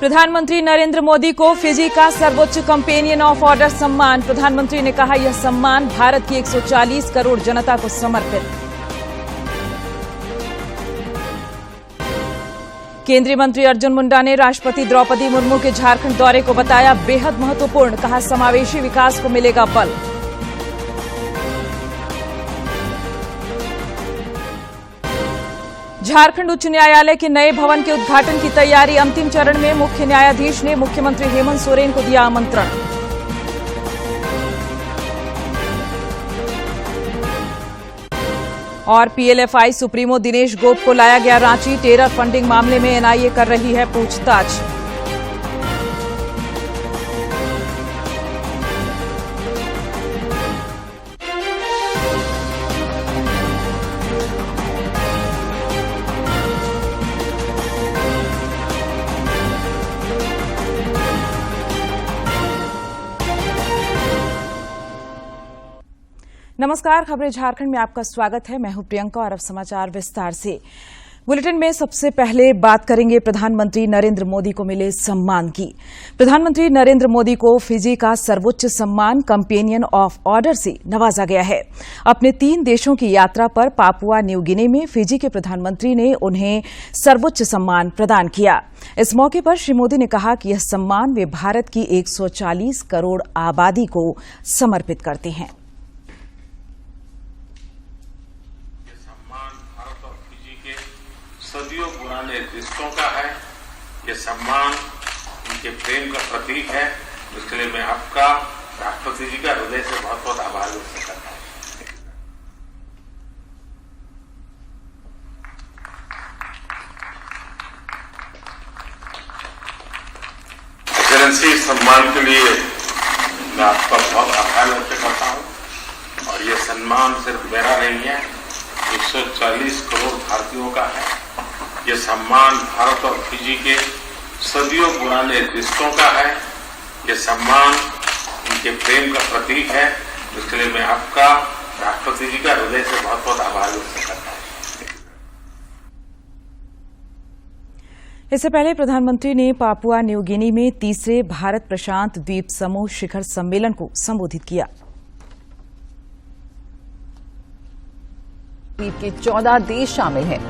प्रधानमंत्री नरेंद्र मोदी को फिजी का सर्वोच्च कंपेनियन ऑफ ऑर्डर सम्मान। प्रधानमंत्री ने कहा, यह सम्मान भारत की 140 करोड़ जनता को समर्पित। केंद्रीय मंत्री अर्जुन मुंडा ने राष्ट्रपति द्रौपदी मुर्मू के झारखंड दौरे को बताया बेहद महत्वपूर्ण। कहा, समावेशी विकास को मिलेगा बल। झारखंड उच्च न्यायालय के नए भवन के उद्घाटन की तैयारी अंतिम चरण में। मुख्य न्यायाधीश ने मुख्यमंत्री हेमंत सोरेन को दिया आमंत्रण। और पीएलएफआई सुप्रीमो दिनेश गोप को लाया गया रांची। टेरर फंडिंग मामले में एनआईए कर रही है पूछताछ। नमस्कार, खबरें झारखंड में आपका स्वागत है। मैं हूं प्रियंका और अब समाचार विस्तार से। बुलेटिन में सबसे पहले बात करेंगे प्रधानमंत्री नरेंद्र मोदी को मिले सम्मान की। प्रधानमंत्री नरेंद्र मोदी को फिजी का सर्वोच्च सम्मान कंपेनियन ऑफ ऑर्डर से नवाजा गया है। अपने 3 देशों की यात्रा पर पापुआ न्यू गिनी में फिजी के प्रधानमंत्री ने उन्हें सर्वोच्च सम्मान प्रदान किया। इस मौके पर श्री मोदी ने कहा कि यह सम्मान वे भारत की 140 करोड़ आबादी को समर्पित करते हैं। सदियों पुराने रिश्तों का है। ये सम्मान उनके प्रेम का प्रतीक है। इसके लिए मैं आपका राष्ट्रपति जी का हृदय से बहुत बहुत आभार व्यक्त करता हूं। एक्सेलेंसी, सम्मान के लिए मैं आपका बहुत आभार व्यक्त करता हूं। और ये सम्मान सिर्फ मेरा नहीं है, 140 करोड़ भारतीयों का है। ये सम्मान भारत और फिजी के सदियों पुराने रिश्तों का है। ये सम्मान उनके प्रेम का प्रतीक है। इसके लिए मैं आपका राष्ट्रपति जी का हृदय से बहुत बहुत आभार व्यक्त करता हूं। इससे पहले प्रधानमंत्री ने पापुआ न्यू गिनी में 3रे भारत प्रशांत द्वीप समूह शिखर सम्मेलन को संबोधित किया। द्वीप के 14 देश शामिल हैं।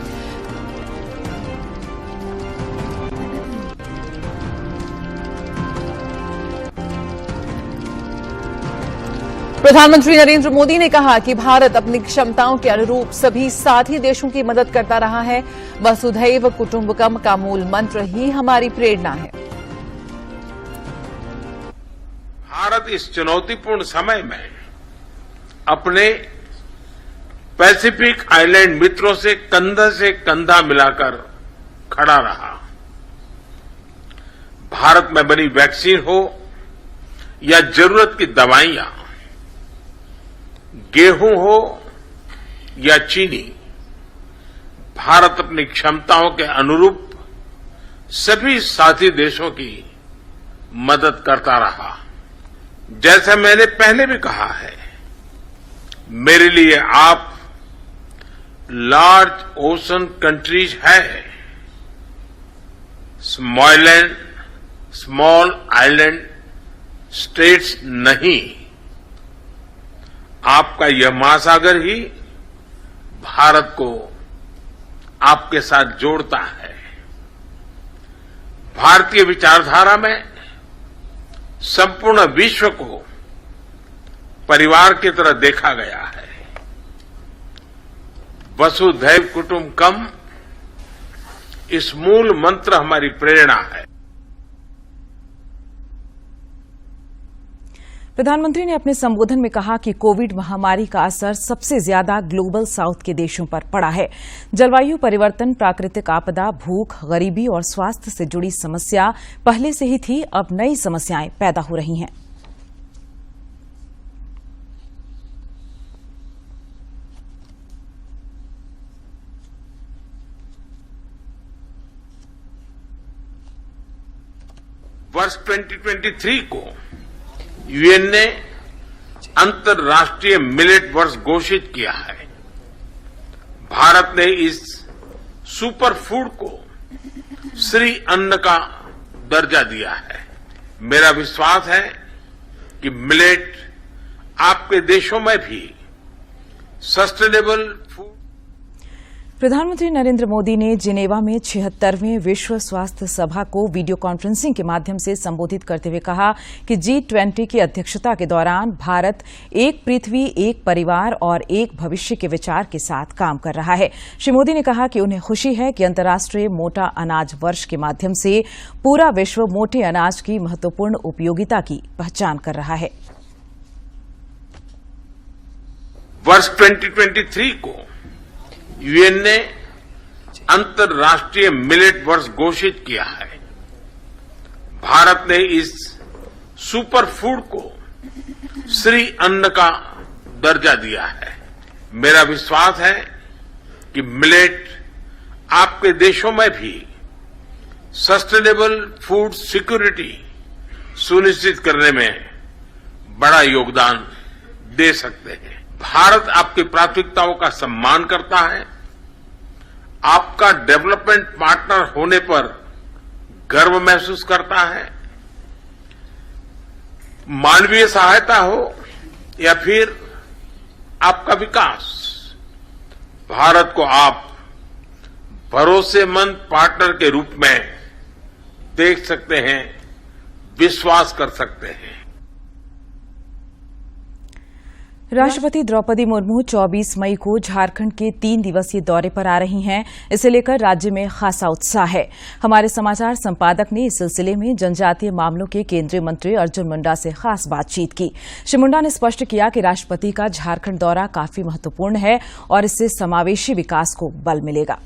प्रधानमंत्री नरेंद्र मोदी ने कहा कि भारत अपनी क्षमताओं के अनुरूप सभी साथी देशों की मदद करता रहा है। वसुधैव कुटुंबकम का मूल मंत्र ही हमारी प्रेरणा है। भारत इस चुनौतीपूर्ण समय में अपने पैसिफिक आइलैंड मित्रों से कंधा मिलाकर खड़ा रहा। भारत में बनी वैक्सीन हो या जरूरत की दवाइयां, गेहूं हो या चीनी, भारत अपनी क्षमताओं के अनुरूप सभी साथी देशों की मदद करता रहा। जैसा मैंने पहले भी कहा है, मेरे लिए आप लार्ज ओशन कंट्रीज है, स्मॉल आइलैंड स्टेट्स नहीं। आपका यह महासागर ही भारत को आपके साथ जोड़ता है। भारतीय विचारधारा में संपूर्ण विश्व को परिवार की तरह देखा गया है। वसुधैव कुटुंबकम, इस मूल मंत्र हमारी प्रेरणा है। प्रधानमंत्री ने अपने संबोधन में कहा कि कोविड महामारी का असर सबसे ज्यादा ग्लोबल साउथ के देशों पर पड़ा है। जलवायु परिवर्तन, प्राकृतिक आपदा, भूख, गरीबी और स्वास्थ्य से जुड़ी समस्या पहले से ही थी, अब नई समस्याएं पैदा हो रही हैं। वर्ष 2023 को यूएन ने अंतर्राष्ट्रीय मिलेट वर्ष घोषित किया है। भारत ने इस सुपर फूड को श्री अन्न का दर्जा दिया है। मेरा विश्वास है कि मिलेट आपके देशों में भी सस्टेनेबल फूड। प्रधानमंत्री नरेंद्र मोदी ने जिनेवा में 76वें विश्व स्वास्थ्य सभा को वीडियो कॉन्फ्रेंसिंग के माध्यम से संबोधित करते हुए कहा कि G20 की अध्यक्षता के दौरान भारत एक पृथ्वी, एक परिवार और एक भविष्य के विचार के साथ काम कर रहा है। श्री मोदी ने कहा कि उन्हें खुशी है कि अंतर्राष्ट्रीय मोटा अनाज वर्ष के माध्यम से पूरा विश्व मोटे अनाज की महत्वपूर्ण उपयोगिता की पहचान कर रहा है। वर्ष 2023 को यूएन ने अंतर्राष्ट्रीय मिलेट वर्ष घोषित किया है। भारत ने इस सुपर फूड को श्री अन्न का दर्जा दिया है। मेरा विश्वास है कि मिलेट आपके देशों में भी सस्टेनेबल फूड सिक्योरिटी सुनिश्चित करने में बड़ा योगदान दे सकते हैं। भारत आपकी प्राथमिकताओं का सम्मान करता है। आपका डेवलपमेंट पार्टनर होने पर गर्व महसूस करता है। मानवीय सहायता हो या फिर आपका विकास, भारत को आप भरोसेमंद पार्टनर के रूप में देख सकते हैं, विश्वास कर सकते हैं। राष्ट्रपति द्रौपदी मुर्मू 24 मई को झारखंड के 3 दिवसीय दौरे पर आ रही हैं। इसे लेकर राज्य में खासा उत्साह है। हमारे समाचार संपादक ने इस सिलसिले में जनजातीय मामलों के केंद्रीय मंत्री अर्जुन मुंडा से खास बातचीत की। श्री मुंडा ने स्पष्ट किया कि राष्ट्रपति का झारखंड दौरा काफी महत्वपूर्ण है और इससे समावेशी विकास को बल मिलेगा।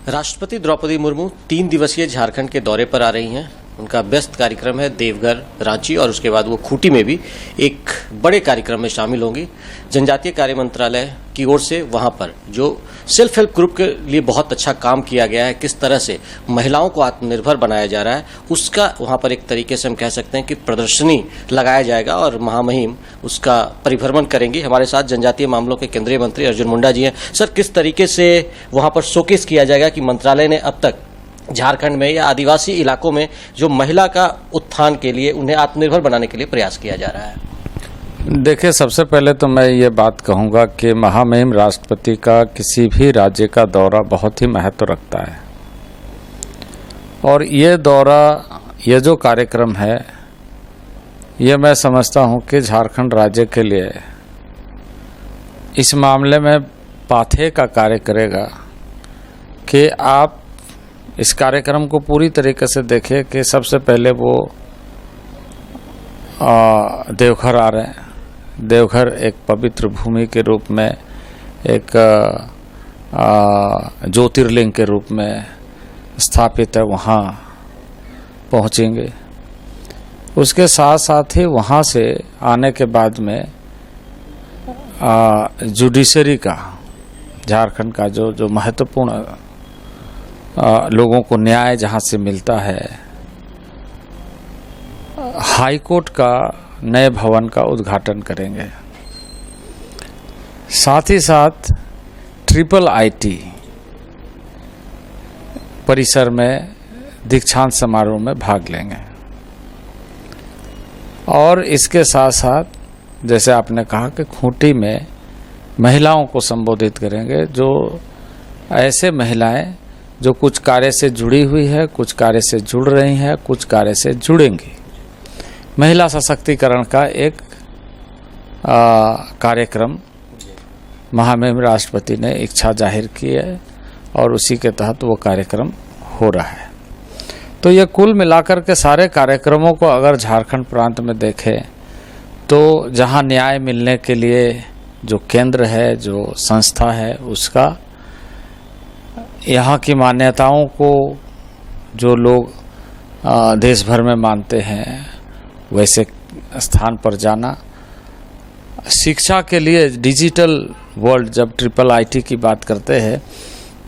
राष्ट्रपति द्रौपदी मुर्मू 3 दिवसीय झारखंड के दौरे पर आ रही हैं। उनका व्यस्त कार्यक्रम है देवघर, रांची और उसके बाद वो खूंटी में भी एक बड़े कार्यक्रम में शामिल होंगी। जनजातीय कार्य मंत्रालय की ओर से वहां पर जो सेल्फ हेल्प ग्रुप के लिए बहुत अच्छा काम किया गया है, किस तरह से महिलाओं को आत्मनिर्भर बनाया जा रहा है, उसका वहां पर एक तरीके से हम कह सकते हैं कि प्रदर्शनी लगाया जाएगा और महामहिम उसका परिभ्रमण करेंगी। हमारे साथ जनजातीय मामलों के केंद्रीय मंत्री अर्जुन मुंडा जी हैं। सर, किस तरीके से वहां पर शोकेस किया जाएगा कि मंत्रालय ने अब तक झारखंड में या आदिवासी इलाकों में जो महिला का उत्थान के लिए, उन्हें आत्मनिर्भर बनाने के लिए प्रयास किया जा रहा है? देखिए, सबसे पहले तो मैं ये बात कहूँगा कि महामहिम राष्ट्रपति का किसी भी राज्य का दौरा बहुत ही महत्व रखता है और ये दौरा, ये जो कार्यक्रम है, ये मैं समझता हूँ कि झारखंड राज्य के लिए इस मामले में पाथे का कार्य करेगा कि आप इस कार्यक्रम को पूरी तरीके से देखें कि सबसे पहले वो देवघर आ रहे हैं। देवघर एक पवित्र भूमि के रूप में, एक ज्योतिर्लिंग के रूप में स्थापित है, वहाँ पहुँचेंगे। उसके साथ साथ ही वहाँ से आने के बाद में जुडिशरी का, झारखंड का जो महत्वपूर्ण लोगों को न्याय जहाँ से मिलता है, हाई कोर्ट का नए भवन का उद्घाटन करेंगे। साथ ही साथ IIIT परिसर में दीक्षांत समारोह में भाग लेंगे और इसके साथ साथ जैसे आपने कहा कि खूंटी में महिलाओं को संबोधित करेंगे, जो ऐसे महिलाएं जो कुछ कार्य से जुड़ी हुई है, कुछ कार्य से जुड़ रही हैं, कुछ कार्य से जुड़ेंगी। महिला सशक्तिकरण का एक कार्यक्रम महामहिम राष्ट्रपति ने इच्छा जाहिर की है और उसी के तहत वो कार्यक्रम हो रहा है। तो ये कुल मिलाकर के सारे कार्यक्रमों को अगर झारखंड प्रांत में देखें तो जहां न्याय मिलने के लिए जो केंद्र है, जो संस्था है, उसका, यहाँ की मान्यताओं को जो लोग देश भर में मानते हैं वैसे स्थान पर जाना, शिक्षा के लिए डिजिटल वर्ल्ड, जब IIIT की बात करते हैं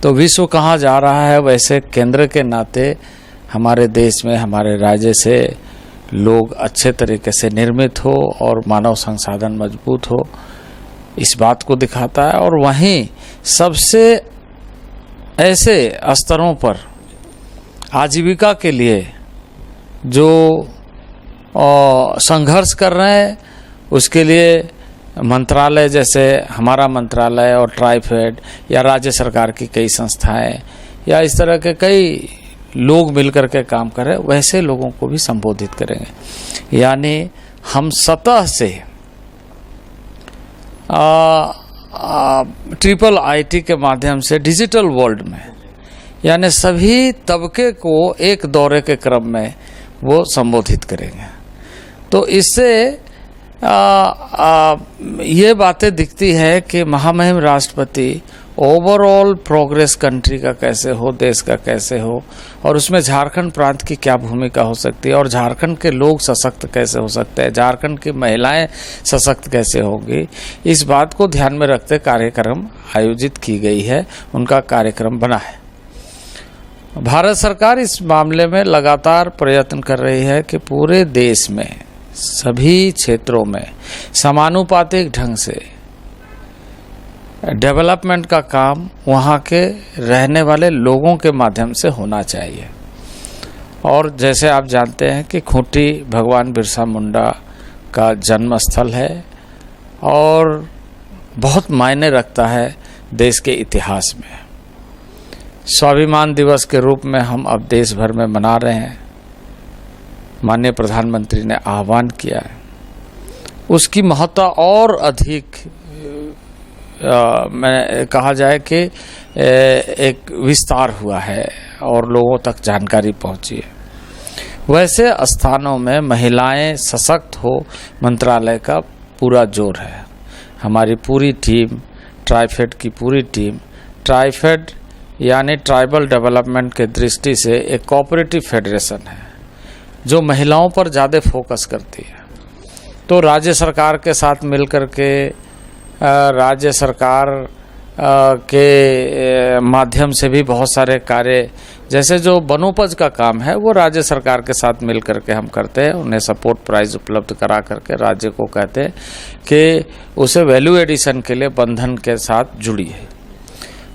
तो विश्व कहाँ जा रहा है, वैसे केंद्र के नाते हमारे देश में, हमारे राज्य से लोग अच्छे तरीके से निर्मित हो और मानव संसाधन मजबूत हो, इस बात को दिखाता है। और वहीं सबसे ऐसे स्तरों पर आजीविका के लिए जो संघर्ष कर रहे हैं, उसके लिए मंत्रालय जैसे हमारा मंत्रालय और ट्राइफेड या राज्य सरकार की कई संस्थाएं या इस तरह के कई लोग मिलकर के काम कर रहे हैं, वैसे लोगों को भी संबोधित करेंगे। यानी हम सतह से ट्रिपल आईटी के माध्यम से डिजिटल वर्ल्ड में यानी सभी तबके को एक दौरे के क्रम में वो संबोधित करेंगे। तो इससे ये बातें दिखती है कि महामहिम राष्ट्रपति ओवरऑल प्रोग्रेस कंट्री का कैसे हो, देश का कैसे हो, और उसमें झारखंड प्रांत की क्या भूमिका हो सकती है, और झारखंड के लोग सशक्त कैसे हो सकते हैं, झारखंड की महिलाएं सशक्त कैसे होंगी, इस बात को ध्यान में रखते कार्यक्रम आयोजित की गई है, उनका कार्यक्रम बना है। भारत सरकार इस मामले में लगातार प्रयत्न कर रही है कि पूरे देश में सभी क्षेत्रों में समानुपातिक ढंग से डेवलपमेंट का काम वहाँ के रहने वाले लोगों के माध्यम से होना चाहिए। और जैसे आप जानते हैं कि खूंटी भगवान बिरसा मुंडा का जन्म स्थल है और बहुत मायने रखता है देश के इतिहास में। स्वाभिमान दिवस के रूप में हम अब देश भर में मना रहे हैं। माननीय प्रधानमंत्री ने आह्वान किया है, उसकी महत्ता और अधिक मैं कहा जाए कि एक विस्तार हुआ है और लोगों तक जानकारी पहुंची है। वैसे स्थानों में महिलाएं सशक्त हो, मंत्रालय का पूरा जोर है। हमारी पूरी टीम, ट्राइफेड की पूरी टीम, ट्राइफेड यानी ट्राइबल डेवलपमेंट के दृष्टि से एक कोऑपरेटिव फेडरेशन है जो महिलाओं पर ज़्यादा फोकस करती है। तो राज्य सरकार के साथ मिलकर के राज्य सरकार के माध्यम से भी बहुत सारे कार्य, जैसे जो वनोपज का काम है वो राज्य सरकार के साथ मिल करके हम करते हैं। उन्हें सपोर्ट प्राइस उपलब्ध करा करके राज्य को कहते हैं कि उसे वैल्यू एडिशन के लिए बंधन के साथ जुड़ी है।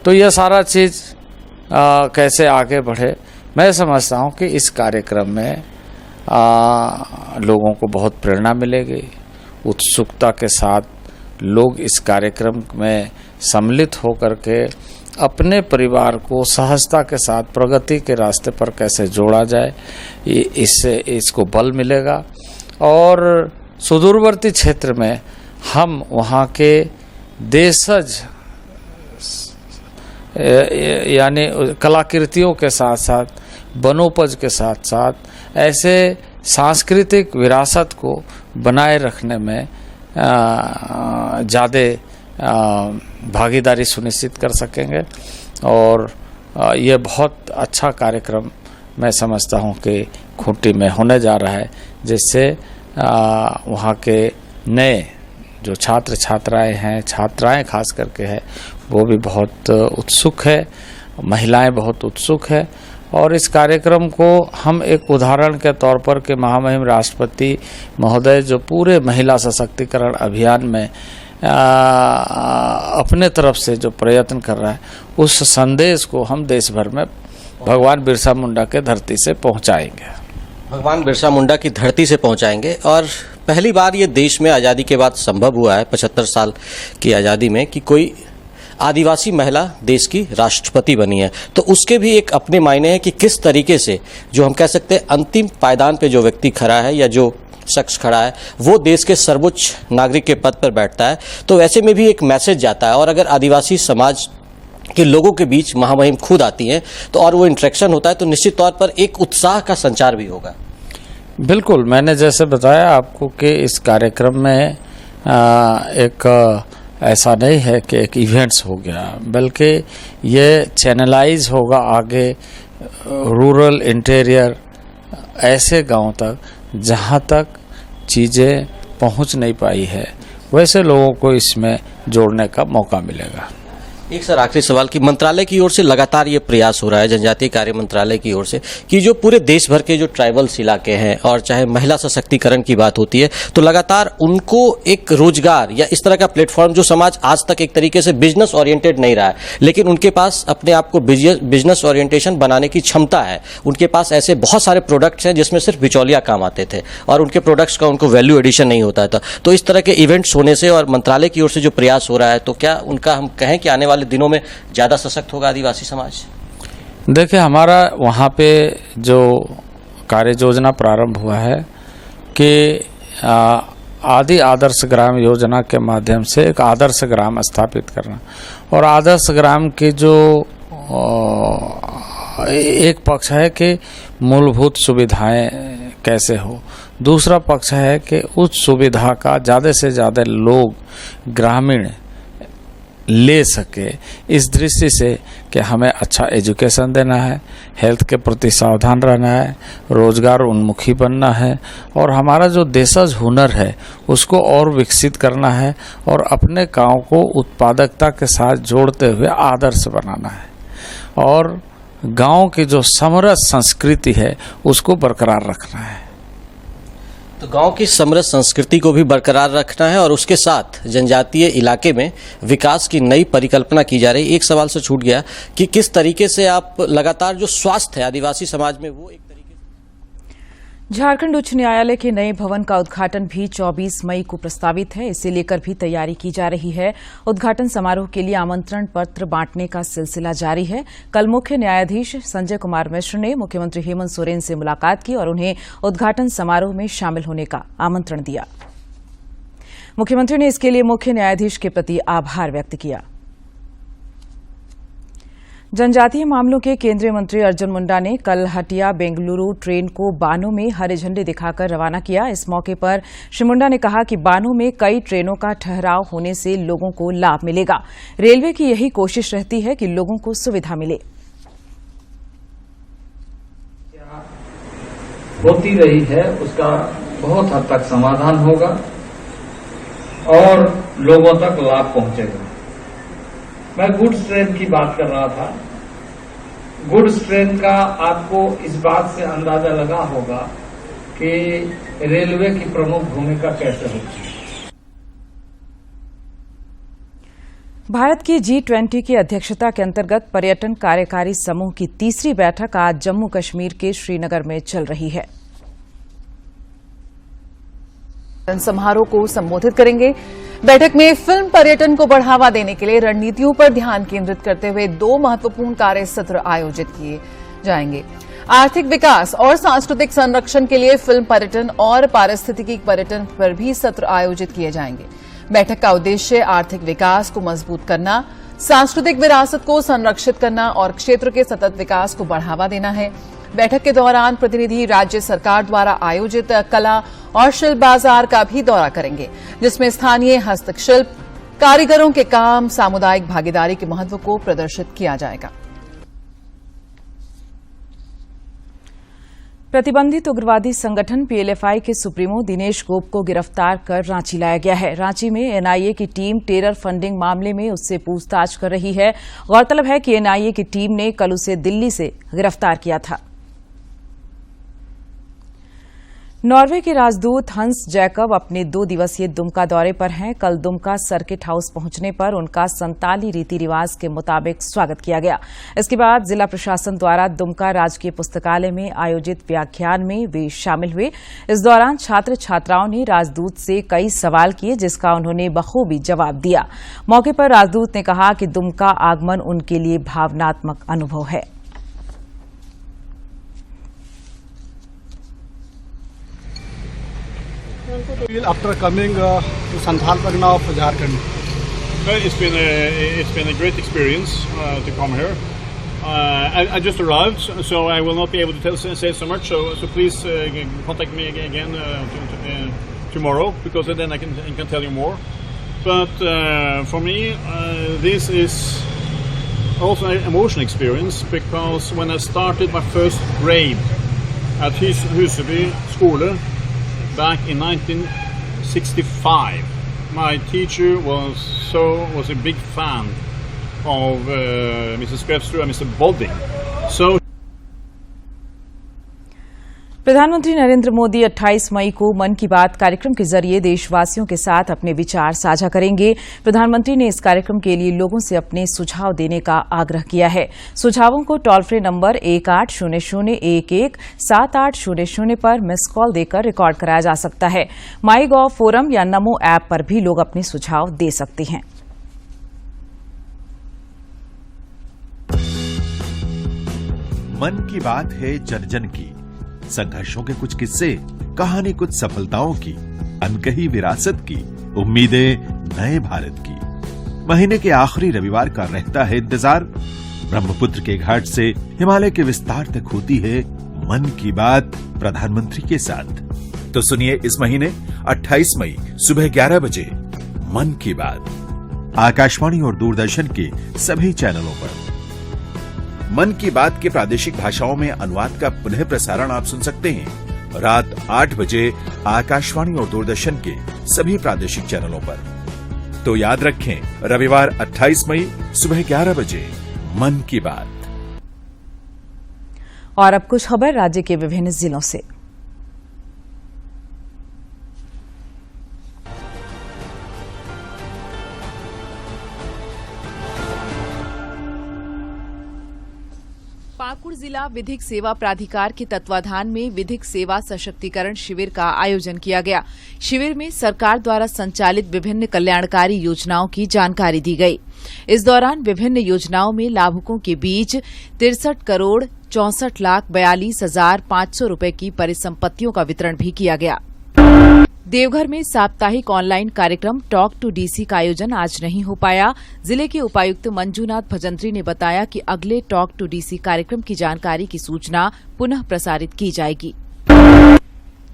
तो यह सारा चीज़ कैसे आगे बढ़े, मैं समझता हूँ कि इस कार्यक्रम में लोगों को बहुत प्रेरणा मिलेगी। उत्सुकता के साथ लोग इस कार्यक्रम में सम्मिलित होकर के अपने परिवार को सहजता के साथ प्रगति के रास्ते पर कैसे जोड़ा जाए, इससे इसको बल मिलेगा। और सुदूरवर्ती क्षेत्र में हम वहाँ के देशज यानी कलाकृतियों के साथ साथ वनोपज के साथ साथ ऐसे सांस्कृतिक विरासत को बनाए रखने में ज़्यादा भागीदारी सुनिश्चित कर सकेंगे। और ये बहुत अच्छा कार्यक्रम मैं समझता हूँ कि खूंटी में होने जा रहा है, जिससे वहाँ के नए जो छात्र छात्राएं हैं, छात्राएं खास करके है, वो भी बहुत उत्सुक है, महिलाएं बहुत उत्सुक है। और इस कार्यक्रम को हम एक उदाहरण के तौर पर कि महामहिम राष्ट्रपति महोदय जो पूरे महिला सशक्तिकरण अभियान में अपने तरफ से जो प्रयत्न कर रहा है, उस संदेश को हम देश भर में भगवान बिरसा मुंडा के धरती से पहुंचाएंगे। भगवान बिरसा मुंडा की धरती से पहुंचाएंगे। और पहली बार ये देश में आज़ादी के बाद संभव हुआ है, 75 साल की आज़ादी में, कि कोई आदिवासी महिला देश की राष्ट्रपति बनी है। तो उसके भी एक अपने मायने हैं कि किस तरीके से जो हम कह सकते हैं अंतिम पायदान पे जो व्यक्ति खड़ा है या जो शख्स खड़ा है वो देश के सर्वोच्च नागरिक के पद पर बैठता है। तो वैसे में भी एक मैसेज जाता है। और अगर आदिवासी समाज के लोगों के बीच महामहिम खुद आती हैं तो और वो इंटरेक्शन होता है तो निश्चित तौर पर एक उत्साह का संचार भी होगा। बिल्कुल, मैंने जैसे बताया आपको कि इस कार्यक्रम में एक ऐसा नहीं है कि एक इवेंट्स हो गया, बल्कि ये चैनलाइज होगा आगे रूरल इंटीरियर ऐसे गांव तक जहां तक चीज़ें पहुंच नहीं पाई है, वैसे लोगों को इसमें जोड़ने का मौका मिलेगा। एक सर आखिरी सवाल कि मंत्रालय की ओर से लगातार ये प्रयास हो रहा है, जनजातीय कार्य मंत्रालय की ओर से, कि जो पूरे देश भर के जो ट्राइबल्स इलाके हैं और चाहे महिला सशक्तिकरण की बात होती है तो लगातार उनको एक रोजगार या इस तरह का प्लेटफॉर्म, जो समाज आज तक एक तरीके से बिजनेस ओरिएंटेड नहीं रहा है, लेकिन उनके पास अपने आप को बिजनेस ओरिएंटेशन बनाने की क्षमता है, उनके पास ऐसे बहुत सारे प्रोडक्ट्स हैं जिसमें सिर्फ बिचौलिया काम आते थे और उनके प्रोडक्ट्स का उनको वैल्यू एडिशन नहीं होता था। तो इस तरह के इवेंट्स होने से और मंत्रालय की ओर से जो प्रयास हो रहा है, तो क्या उनका हम कहें कि आने वाले दिनों में ज्यादा सशक्त होगा आदिवासी समाज? देखिए, हमारा वहाँ पे जो कार्य योजना प्रारंभ हुआ है कि आदि आदर्श ग्राम योजना के माध्यम से एक आदर्श ग्राम स्थापित करना, और आदर्श ग्राम के जो एक पक्ष है कि मूलभूत सुविधाएं कैसे हो, दूसरा पक्ष है कि उस सुविधा का ज़्यादा से ज़्यादा लोग ग्रामीण ले सके, इस दृष्टि से कि हमें अच्छा एजुकेशन देना है, हेल्थ के प्रति सावधान रहना है, रोजगार उन्मुखी बनना है, और हमारा जो देशज हुनर है उसको और विकसित करना है, और अपने गांव को उत्पादकता के साथ जोड़ते हुए आदर्श बनाना है, और गांव की जो समृद्ध संस्कृति है उसको बरकरार रखना है। तो गांव की समृद्ध संस्कृति को भी बरकरार रखना है और उसके साथ जनजातीय इलाके में विकास की नई परिकल्पना की जा रही। एक सवाल से छूट गया कि किस तरीके से आप लगातार जो स्वास्थ्य है आदिवासी समाज में, वो एक तरीके झारखंड उच्च न्यायालय के नए भवन का उद्घाटन भी 24 मई को प्रस्तावित है। इसे लेकर भी तैयारी की जा रही है। उद्घाटन समारोह के लिए आमंत्रण पत्र बांटने का सिलसिला जारी है। कल मुख्य न्यायाधीश संजय कुमार मिश्र ने मुख्यमंत्री हेमंत सोरेन से मुलाकात की और उन्हें उद्घाटन समारोह में शामिल होने का आमंत्रण दिया। मुख्यमंत्री ने इसके लिए मुख्य न्यायाधीश के प्रति आभार व्यक्त किया। जनजातीय मामलों के केंद्रीय मंत्री अर्जुन मुंडा ने कल हटिया बेंगलुरु ट्रेन को बानो में हरे झंडे दिखाकर रवाना किया। इस मौके पर श्री मुंडा ने कहा कि बानो में कई ट्रेनों का ठहराव होने से लोगों को लाभ मिलेगा। रेलवे की यही कोशिश रहती है कि लोगों को सुविधा मिले। होती रही है उसका बहुत हद तक समाधान होगा और लोगों तक लाभ पहुंचेगा। मैं गुड्स ट्रेन की बात कर रहा था। गुड्स ट्रेन का आपको इस बात से अंदाजा लगा होगा कि रेलवे की प्रमुख भूमिका कैसे होती है। भारत की G20 की अध्यक्षता के अंतर्गत पर्यटन कार्यकारी समूह की तीसरी बैठक आज जम्मू कश्मीर के श्रीनगर में चल रही है। समारोह को संबोधित करेंगे। बैठक में फिल्म पर्यटन को बढ़ावा देने के लिए रणनीतियों पर ध्यान केंद्रित करते हुए 2 महत्वपूर्ण कार्य सत्र आयोजित किए जाएंगे। आर्थिक विकास और सांस्कृतिक संरक्षण के लिए फिल्म पर्यटन और पारिस्थितिकी पर्यटन पर भी सत्र आयोजित किए जाएंगे। बैठक का उद्देश्य आर्थिक विकास को मजबूत करना, सांस्कृतिक विरासत को संरक्षित करना और क्षेत्र के सतत विकास को बढ़ावा देना है। बैठक के दौरान प्रतिनिधि राज्य सरकार द्वारा आयोजित कला और शिल्प बाजार का भी दौरा करेंगे, जिसमें स्थानीय हस्तशिल्प कारीगरों के काम, सामुदायिक भागीदारी के महत्व को प्रदर्शित किया जाएगा। प्रतिबंधित उग्रवादी संगठन पीएलएफआई के सुप्रीमो दिनेश गोप को गिरफ्तार कर रांची लाया गया है। रांची में एनआईए की टीम टेरर फंडिंग मामले में उससे पूछताछ कर रही है। गौरतलब है कि एनआईए की टीम ने कल उसे दिल्ली से गिरफ्तार किया था। नॉर्वे के राजदूत हंस जैकब अपने 2 दिवसीय दुमका दौरे पर हैं। कल दुमका सर्किट हाउस पहुंचने पर उनका संताली रीति रिवाज के मुताबिक स्वागत किया गया। इसके बाद जिला प्रशासन द्वारा दुमका राजकीय पुस्तकालय में आयोजित व्याख्यान में वे शामिल हुए। इस दौरान छात्र छात्राओं ने राजदूत से कई सवाल किए, जिसका उन्होंने बखूबी जवाब दिया। मौके पर राजदूत ने कहा कि दुमका आगमन उनके लिए भावनात्मक अनुभव है। After coming to Santhal Pargana of Jharkhand, it's been a great experience to come here. I just arrived, so I will not be able to say so much. So please contact me again tomorrow, because then I can tell you more. But for me, this is also an emotional experience, because when I started my first grade at Huseby Skole back in 1965, my teacher was a big fan of Mr. Skrevsrud and Mr. Bolding. So प्रधानमंत्री नरेंद्र मोदी 28 मई को मन की बात कार्यक्रम के जरिए देशवासियों के साथ अपने विचार साझा करेंगे। प्रधानमंत्री ने इस कार्यक्रम के लिए लोगों से अपने सुझाव देने का आग्रह किया है। सुझावों को टोल फ्री नंबर 1800117800 पर मिस कॉल देकर रिकॉर्ड कराया जा सकता है। माई गॉव फोरम या नमो ऐप पर भी लोग अपने सुझाव दे सकते हैं। मन की बात है जन जन की, संघर्षों के कुछ किस्से, कहानी कुछ सफलताओं की, अनकही विरासत की, उम्मीदें नए भारत की। महीने के आखिरी रविवार का रहता है इंतजार। ब्रह्मपुत्र के घाट से हिमालय के विस्तार तक होती है मन की बात प्रधानमंत्री के साथ। तो सुनिए इस महीने 28 मई सुबह 11 बजे मन की बात आकाशवाणी और दूरदर्शन के सभी चैनलों पर। मन की बात के प्रादेशिक भाषाओं में अनुवाद का पुनः प्रसारण आप सुन सकते हैं रात 8 बजे आकाशवाणी और दूरदर्शन के सभी प्रादेशिक चैनलों पर। तो याद रखें, रविवार 28 मई सुबह 11 बजे मन की बात। और अब कुछ खबर राज्य के विभिन्न जिलों से। पाकुड़ जिला विधिक सेवा प्राधिकार के तत्वाधान में विधिक सेवा सशक्तिकरण शिविर का आयोजन किया गया। शिविर में सरकार द्वारा संचालित विभिन्न कल्याणकारी योजनाओं की जानकारी दी गई। इस दौरान विभिन्न योजनाओं में लाभुकों के बीच 63 करोड़ 64,42,500 रूपये की परिसंपत्तियों का वितरण भी किया गया। देवघर में साप्ताहिक ऑनलाइन कार्यक्रम टॉक टू डीसी का आयोजन आज नहीं हो पाया। जिले के उपायुक्त मंजूनाथ भजंत्री ने बताया कि अगले टॉक टू डीसी कार्यक्रम की जानकारी की सूचना पुनः प्रसारित की जाएगी।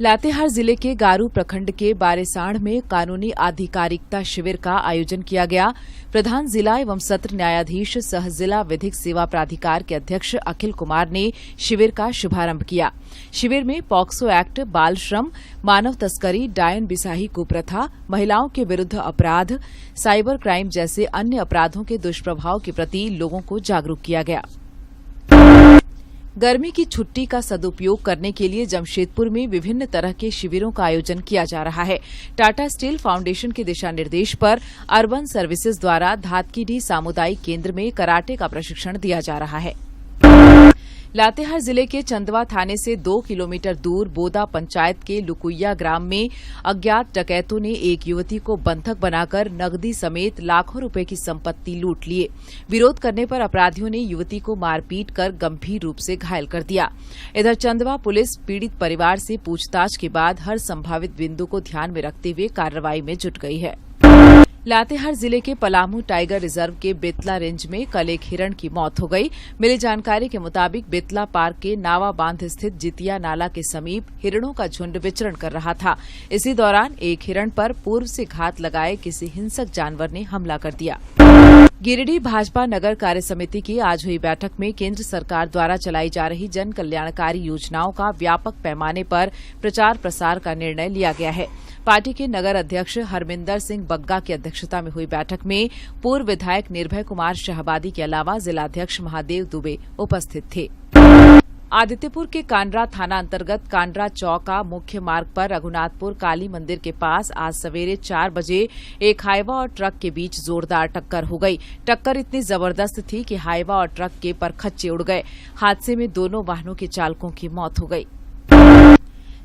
लातेहार जिले के गारू प्रखंड के बारेसाण में कानूनी आधिकारिकता शिविर का आयोजन किया गया। प्रधान जिला एवं सत्र न्यायाधीश सह जिला विधिक सेवा प्राधिकार के अध्यक्ष अखिल कुमार ने शिविर का शुभारंभ किया। शिविर में पॉक्सो एक्ट, बाल श्रम, मानव तस्करी, डायन बिसाही कुप्रथा, महिलाओं के विरुद्ध अपराध, साइबर क्राइम जैसे अन्य अपराधों के दुष्प्रभाव के प्रति लोगों को जागरूक किया गया। गर्मी की छुट्टी का सदुपयोग करने के लिए जमशेदपुर में विभिन्न तरह के शिविरों का आयोजन किया जा रहा है। टाटा स्टील फाउंडेशन के दिशा निर्देश पर अर्बन सर्विसेज द्वारा धातकीडीह सामुदायिक केंद्र में कराटे का प्रशिक्षण दिया जा रहा है। लातेहार जिले के चंदवा थाने से 2 किलोमीटर दूर बोदा पंचायत के लुकुइया ग्राम में अज्ञात डकैतों ने एक युवती को बंधक बनाकर नकदी समेत लाखों रुपए की संपत्ति लूट लिए। विरोध करने पर अपराधियों ने युवती को मारपीट कर गंभीर रूप से घायल कर दिया। इधर चंदवा पुलिस पीड़ित परिवार से पूछताछ के बाद हर संभावित बिंदु को ध्यान में रखते हुए कार्रवाई में जुट गई है। लातेहार जिले के पलामू टाइगर रिजर्व के बेतला रेंज में कल एक हिरण की मौत हो गई। मिली जानकारी के मुताबिक बेतला पार्क के नावा बांध स्थित जितिया नाला के समीप हिरणों का झुंड विचरण कर रहा था। इसी दौरान एक हिरण पर पूर्व से घात लगाए किसी हिंसक जानवर ने हमला कर दिया। गिरिडीह भाजपा नगर कार्य समिति की आज हुई बैठक में केंद्र सरकार द्वारा चलाई जा रही जन कल्याणकारी योजनाओं का व्यापक पैमाने पर प्रचार प्रसार का निर्णय लिया गया है। पार्टी के नगर अध्यक्ष हरमिंदर सिंह बग्गा की अध्यक्षता में हुई बैठक में पूर्व विधायक निर्भय कुमार शहबादी के अलावा जिलाध्यक्ष महादेव दुबे उपस्थित थे। आदित्यपुर के कांड्रा थाना अंतर्गत कांड्रा चौका मुख्य मार्ग पर रघुनाथपुर काली मंदिर के पास आज सवेरे 4 बजे एक हाईवा और ट्रक के बीच जोरदार टक्कर हो गई। टक्कर इतनी जबरदस्त थी कि हाईवा और ट्रक के परखच्चे उड़ गए। हादसे में दोनों वाहनों के चालकों की मौत हो गई।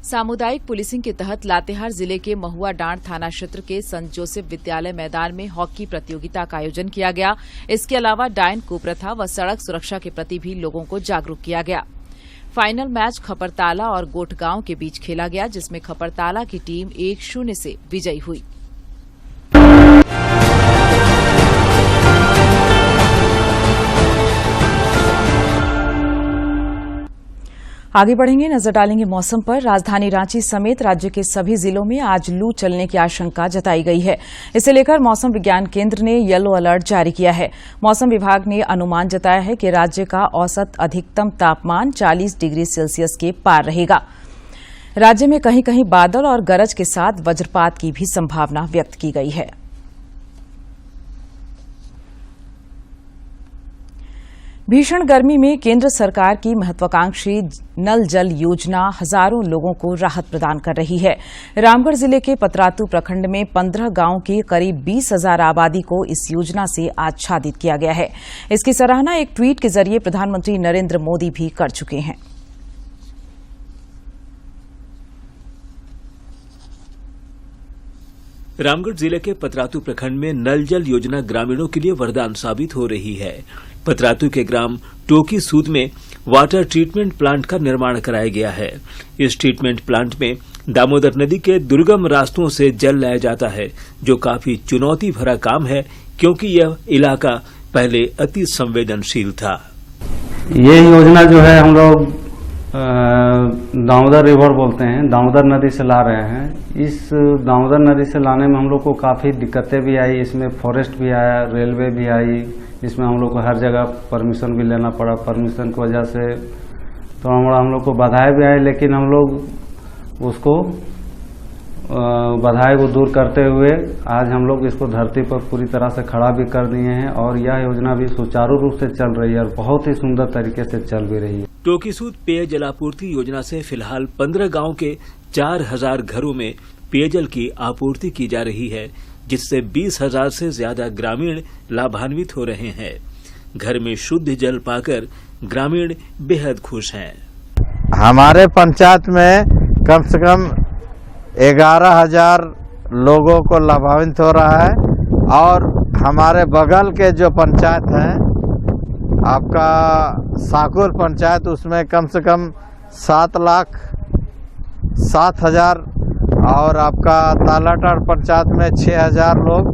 सामुदायिक पुलिसिंग के तहत लातेहार जिले के महुआ डांड थाना क्षेत्र के संत जोसेफ विद्यालय मैदान में हॉकी प्रतियोगिता का आयोजन किया गया। इसके अलावा डायन कुप्रथा व सड़क सुरक्षा के प्रति भी लोगों को जागरूक किया गया। फाइनल मैच खपरताला और गोठगांव के बीच खेला गया, जिसमें खपरताला की टीम 1-0 से विजयी हुई। आगे बढ़ेंगे, नजर डालेंगे मौसम पर। राजधानी रांची समेत राज्य के सभी जिलों में आज लू चलने की आशंका जताई गई है। इसे लेकर मौसम विज्ञान केंद्र ने येलो अलर्ट जारी किया है। मौसम विभाग ने अनुमान जताया है कि राज्य का औसत अधिकतम तापमान 40 डिग्री सेल्सियस के पार रहेगा। राज्य में कहीं कहीं बादल और गरज के साथ वज्रपात की भी संभावना व्यक्त की गई है। भीषण गर्मी में केंद्र सरकार की महत्वाकांक्षी नल जल योजना हजारों लोगों को राहत प्रदान कर रही है। रामगढ़ जिले के पतरातू प्रखंड में 15 गांवों की करीब 20,000 आबादी को इस योजना से आच्छादित किया गया है। इसकी सराहना एक ट्वीट के जरिए प्रधानमंत्री नरेंद्र मोदी भी कर चुके हैं। रामगढ़ जिले के पतरातू प्रखंड में नल जल योजना ग्रामीणों के लिए वरदान साबित हो रही है। पतरातू के ग्राम टोकी सूद में वाटर ट्रीटमेंट प्लांट का निर्माण कराया गया है। इस ट्रीटमेंट प्लांट में दामोदर नदी के दुर्गम रास्तों से जल लाया जाता है, जो काफी चुनौती भरा काम है क्योंकि यह इलाका पहले अति संवेदनशील था। ये योजना जो है हम लोग दामोदर रिवर बोलते हैं, दामोदर नदी से ला रहे हैं। इस दामोदर नदी से लाने में हम लोग को काफ़ी दिक्कतें भी आई, इसमें फॉरेस्ट भी आया, रेलवे भी आई, इसमें हम लोग को हर जगह परमिशन भी लेना पड़ा। परमिशन की वजह से तो हम लोग को बाधाएं भी आई, लेकिन हम लोग उसको बाधाएं को दूर करते हुए आज हम लोग इसको धरती पर पूरी तरह से खड़ा भी कर दिए हैं और यह योजना भी सुचारू रूप से चल रही है और बहुत ही सुंदर तरीके से चल भी रही है। टोकीसूद पेयजल आपूर्ति योजना से फिलहाल 15 गांव के 4,000 घरों में पेयजल की आपूर्ति की जा रही है, जिससे 20,000 से ज्यादा ग्रामीण लाभान्वित हो रहे हैं। घर में शुद्ध जल पाकर ग्रामीण बेहद खुश हैं। हमारे पंचायत में कम से कम 11,000 लोगों को लाभान्वित हो रहा है और हमारे बगल के जो पंचायत है आपका साकुर पंचायत, उसमें कम से कम 7,07,000 और आपका तालाटाड़ पंचायत में 6,000 लोग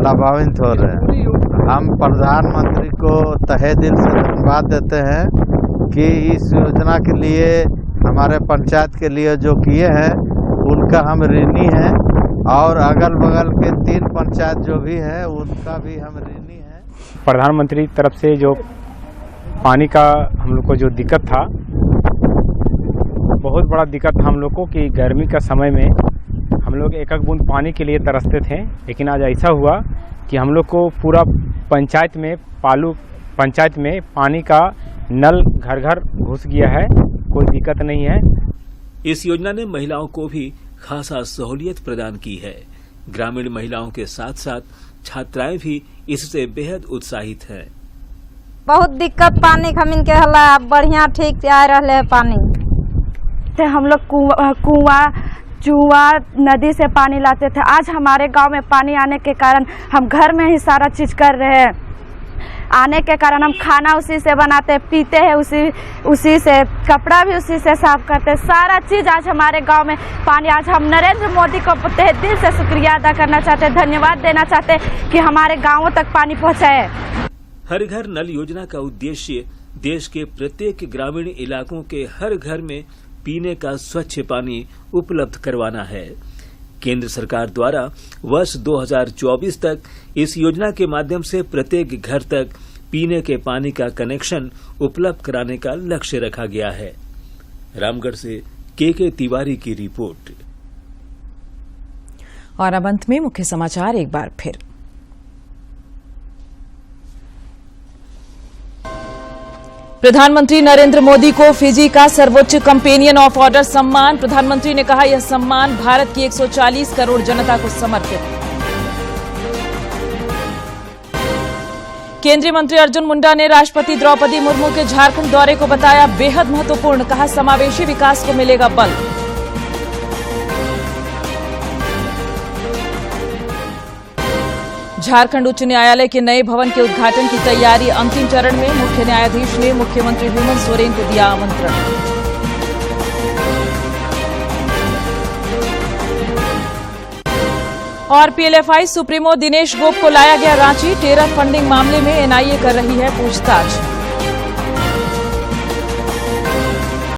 लाभान्वित हो रहे हैं। हम प्रधानमंत्री को तहे दिल से धन्यवाद देते हैं कि इस योजना के लिए हमारे पंचायत के लिए जो किए हैं उनका हम ऋणी हैं और अगल बगल के 3 पंचायत जो भी है उनका भी हम ऋणी हैं। प्रधानमंत्री तरफ से जो पानी का हम लोग को जो दिक्कत था, बहुत बड़ा दिक्कत था हम लोग को कि गर्मी का समय में हम लोग एक एक बूंद पानी के लिए तरसते थे, लेकिन आज ऐसा हुआ कि हम लोग को पूरा पंचायत में पंचायत में पानी का नल घर घर घुस गया है, कोई दिक्कत नहीं है। इस योजना ने महिलाओं को भी खासा सहूलियत प्रदान की है। ग्रामीण महिलाओं के साथ साथ छात्राएं भी इससे बेहद उत्साहित हैं। बहुत दिक्कत पानी खमिन के हला, बढ़िया ठीक से आ रहा है पानी। से हम लोग कुआं चूहा नदी से पानी लाते थे। आज हमारे गांव में पानी आने के कारण हम घर में ही सारा चीज कर रहे हैं। आने के कारण हम खाना उसी से बनाते, पीते हैं उसी से, कपड़ा भी उसी से साफ करते हैं। सारा चीज आज हमारे गांव में पानी। आज हम नरेंद्र मोदी को तहे दिल से शुक्रिया अदा करना चाहते हैं, धन्यवाद देना चाहते हैं कि हमारे गांवों तक पानी पहुंचाए। हर घर नल योजना का उद्देश्य देश के प्रत्येक ग्रामीण इलाकों के हर घर में पीने का स्वच्छ पानी उपलब्ध करवाना है। केंद्र सरकार द्वारा वर्ष 2024 तक इस योजना के माध्यम से प्रत्येक घर तक पीने के पानी का कनेक्शन उपलब्ध कराने का लक्ष्य रखा गया है। रामगढ़ से के तिवारी की रिपोर्ट। और अब अंत में मुख्य समाचार एक बार फिर। प्रधानमंत्री नरेंद्र मोदी को फिजी का सर्वोच्च कंपेनियन ऑफ ऑर्डर सम्मान। प्रधानमंत्री ने कहा, यह सम्मान भारत की 140 करोड़ जनता को समर्पित। केंद्रीय मंत्री अर्जुन मुंडा ने राष्ट्रपति द्रौपदी मुर्मू के झारखंड दौरे को बताया बेहद महत्वपूर्ण। कहा, समावेशी विकास को मिलेगा बल। झारखंड उच्च न्यायालय के नए भवन के उद्घाटन की तैयारी अंतिम चरण में। मुख्य न्यायाधीश ने मुख्यमंत्री हेमंत सोरेन को दिया आमंत्रण। और पीएलएफआई सुप्रीमो दिनेश गोप को लाया गया रांची। टेरर फंडिंग मामले में एनआईए कर रही है पूछताछ।